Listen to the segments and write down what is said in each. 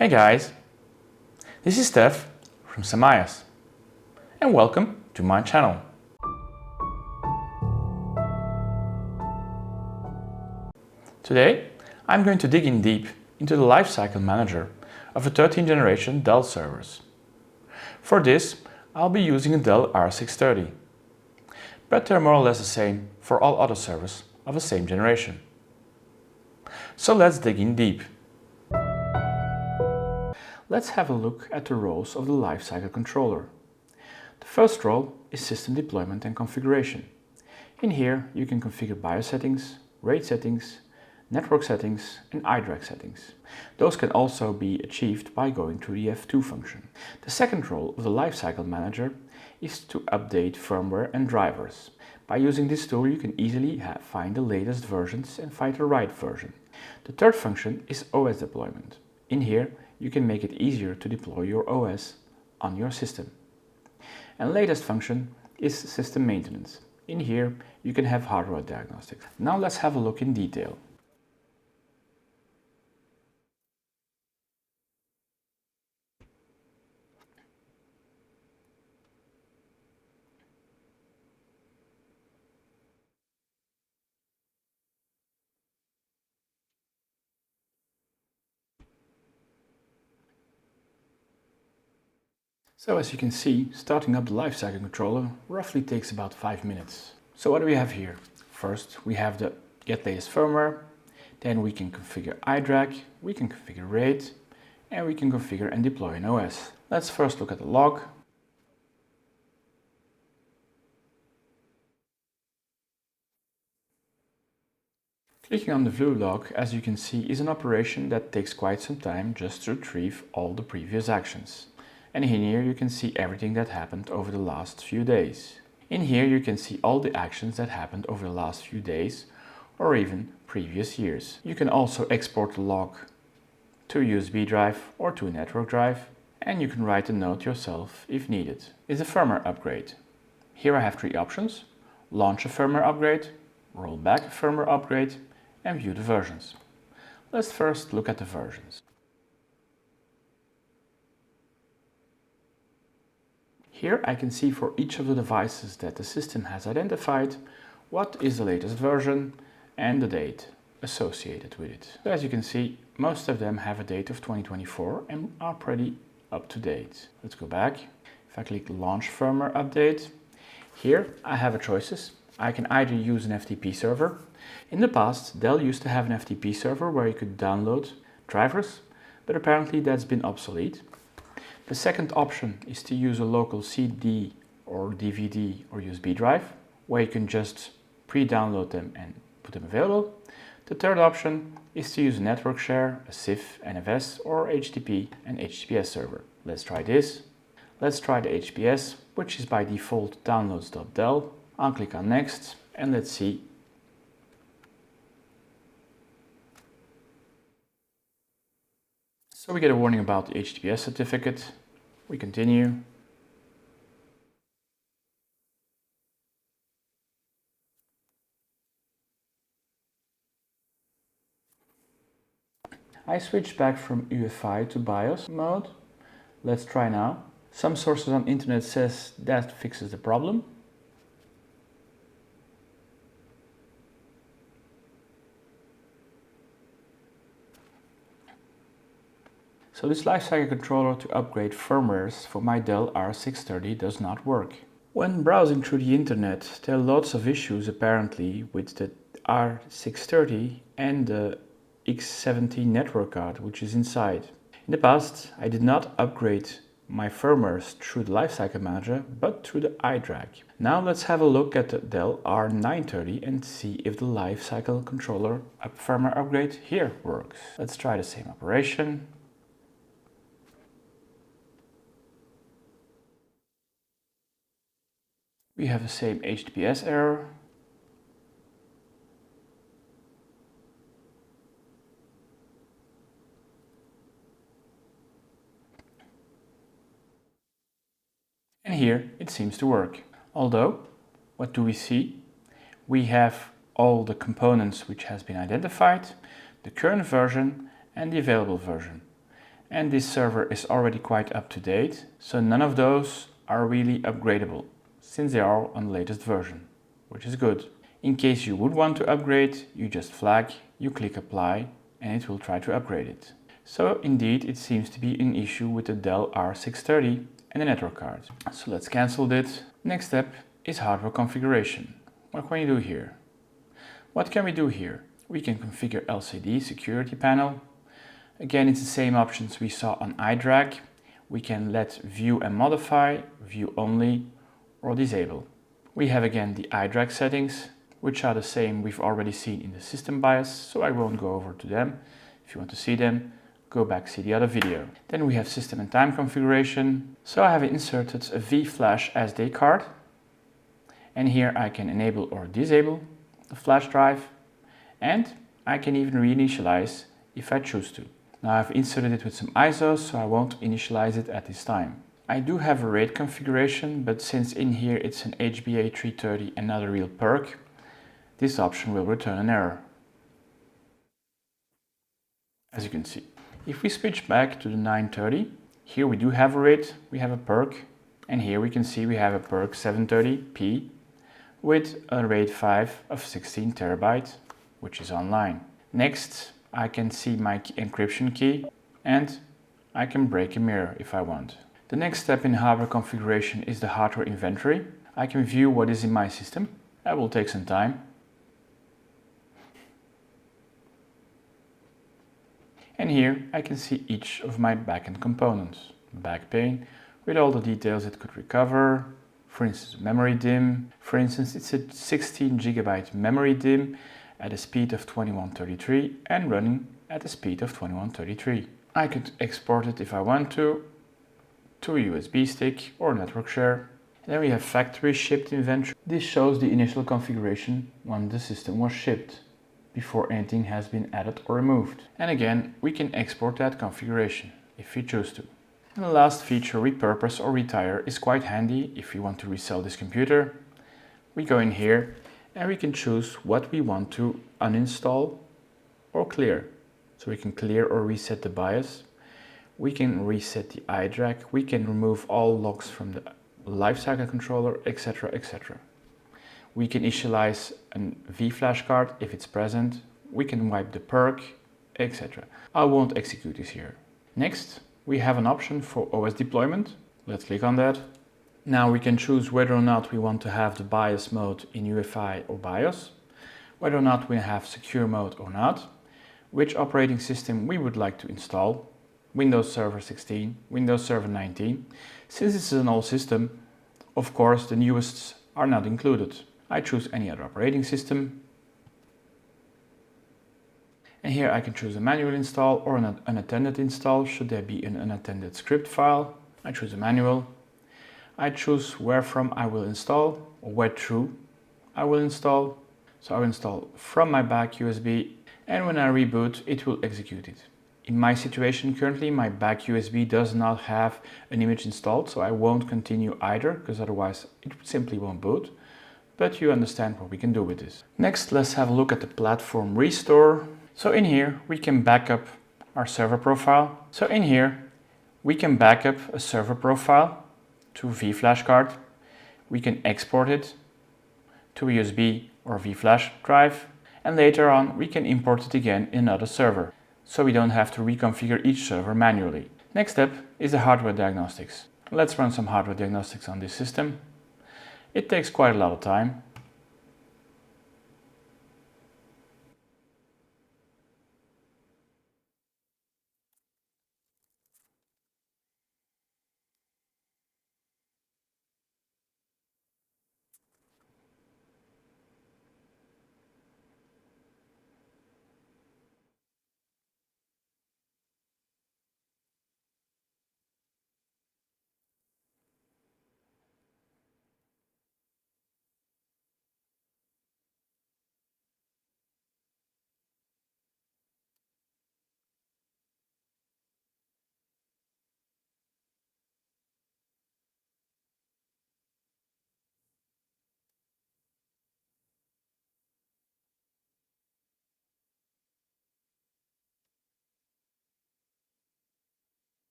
Hey guys, this is Stef from Samayas and welcome to my channel. Today I'm going to dig in deep into the lifecycle manager of a 13th generation Dell servers. For this I'll be using a Dell R630, but they're more or less the same for all other servers of the same generation. So let's dig in deep. Let's have a look at the roles of the Lifecycle Controller. The first role is System Deployment and Configuration. In here you can configure BIOS settings, RAID settings, network settings and iDRAC settings. Those can also be achieved by going to the F2 function. The second role of the Lifecycle Manager is to update firmware and drivers. By using this tool you can easily find the latest versions and find the right version. The third function is OS deployment. In here you can make it easier to deploy your OS on your system. And latest function is system maintenance. In here you can have hardware diagnostics. Now let's have a look in detail. So as you can see, starting up the Lifecycle Controller roughly takes about 5 minutes. So what do we have here? First we have the get latest firmware, then we can configure iDRAC, we can configure RAID, and we can configure and deploy an OS. Let's first look at the log. Clicking on the view log, as you can see, is an operation that takes quite some time just to retrieve all the previous actions. And in here you can see everything that happened over the last few days. In here you can see all the actions that happened over the last few days or even previous years. You can also export the log to a USB drive or to a network drive, and you can write a note yourself if needed. Is a firmware upgrade. Here I have three options: launch a firmware upgrade, roll back a firmware upgrade, and view the versions. Let's first look at the versions. Here I can see for each of the devices that the system has identified what is the latest version and the date associated with it. So as you can see, most of them have a date of 2024 and are pretty up to date. Let's go back. If I click launch firmware update, here I have choices. I can either use an FTP server. In the past, Dell used to have an FTP server where you could download drivers, but apparently that's been obsolete. The second option is to use a local CD or DVD or USB drive, where you can just pre-download them and put them available. The third option is to use a network share, a CIF, NFS, or HTTP and HTTPS server. Let's try this. Let's try the HTTPS, which is by default downloads.dell. I'll click on next and let's see. So we get a warning about the HTTPS certificate. We continue. I switched back from UEFI to BIOS mode. Let's try now. Some sources on internet says that fixes the problem. So this Lifecycle Controller to upgrade firmwares for my Dell R630 does not work. When browsing through the internet, there are lots of issues apparently with the R630 and the X70 network card which is inside. In the past, I did not upgrade my firmwares through the Lifecycle Manager, but through the iDRAC. Now let's have a look at the Dell R930 and see if the Lifecycle Controller firmware upgrade here works. Let's try the same operation. We have the same HTTPS error. And here it seems to work. Although, what do we see? We have all the components which has been identified, the current version and the available version. and this server is already quite up to date, so none of those are really upgradable since they are on the latest version, which is good. In case you would want to upgrade, you just flag, you click apply, and it will try to upgrade it. So indeed it seems to be an issue with the Dell R630 and the network card. So let's cancel this. Next step is hardware configuration. What can we do here? What can we do here? We can configure LCD security panel. Again, it's the same options we saw on iDRAC. We can let view and modify, view only, or disable. We have again the iDRAC settings, which are the same we've already seen in the system BIOS, so I won't go over to them. If you want to see them, go back, see the other video. Then we have system and time configuration. So I have inserted a V-Flash SD card, and here I can enable or disable the flash drive, and I can even reinitialize if I choose to. Now I've inserted it with some ISOs, so I won't initialize it at this time. I do have a RAID configuration, but since in here it's an HBA330 and not a real perk, this option will return an error, as you can see. If we switch back to the 930, here we do have a RAID, we have a perk, and here we can see we have a perk 730p with a RAID 5 of 16 terabyte, which is online. Next, I can see my encryption key, and I can break a mirror if I want. The next step in hardware configuration is the hardware inventory. I can view what is in my system. That will take some time. And here I can see each of my backend components. Backplane with all the details it could recover. For instance, memory DIMM. For instance, it's a 16 GB memory DIMM at a speed of 2133 and running at a speed of 2133. I could export it if I want to a USB stick or network share. And then we have factory shipped inventory. This shows the initial configuration when the system was shipped, before anything has been added or removed. And again, we can export that configuration if we choose to. And the last feature, repurpose or retire, is quite handy if we want to resell this computer. We go in here and we can choose what we want to uninstall or clear. So we can clear or reset the BIOS. We can reset the iDRAC. We can remove all logs from the Lifecycle Controller, etc, etc. We can initialize a V-Flash card if it's present. We can wipe the perk, etc. I won't execute this here. Next, we have an option for OS deployment. Let's click on that. Now we can choose whether or not we want to have the BIOS mode in UEFI or BIOS, whether or not we have secure mode or not, which operating system we would like to install, Windows Server 16, Windows Server 19. Since this is an old system, of course the newest are not included. I choose any other operating system. And here I can choose a manual install or an unattended install, should there be an unattended script file. I choose a manual. I choose where from I will install, or where through I will install. So I will install from my back USB, and when I reboot, it will execute it. In my situation currently, my back USB does not have an image installed, so I won't continue either, because otherwise it simply won't boot. But you understand what we can do with this. Next, let's have a look at the platform restore. So in here, we can back up our server profile. So in here, we can back up a server profile to a V-Flash card. We can export it to a USB or V-Flash drive. And later on, we can import it again in another server, so we don't have to reconfigure each server manually. Next step is the hardware diagnostics. Let's run some hardware diagnostics on this system. It takes quite a lot of time.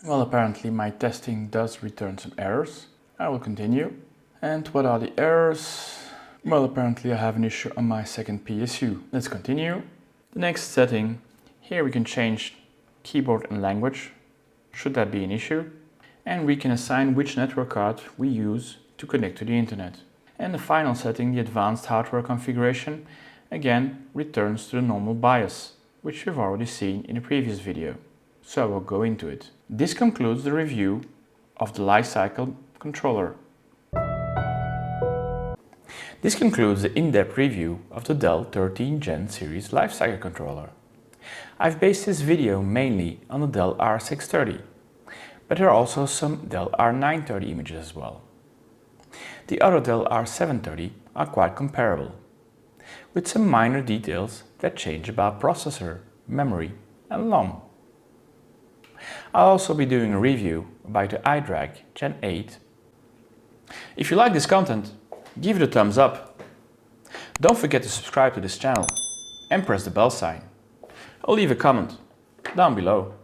Well, apparently my testing does return some errors. I will continue. And what are the errors? Well, apparently I have an issue on my second PSU. Let's continue. The next setting, here we can change keyboard and language, should that be an issue. And we can assign which network card we use to connect to the internet. And the final setting, the advanced hardware configuration, again returns to the normal BIOS, which we've already seen in a previous video. So I will go into it. This concludes the review of the Lifecycle Controller. This concludes the in-depth review of the Dell 13th Gen series Lifecycle Controller. I've based this video mainly on the Dell R630, but there are also some Dell R930 images as well. The other Dell R730 are quite comparable, with some minor details that change about processor, memory and ROM. I'll also be doing a review about the iDrag Gen 8. If you like this content, give it a thumbs up. Don't forget to subscribe to this channel and press the bell sign. Or leave a comment down below.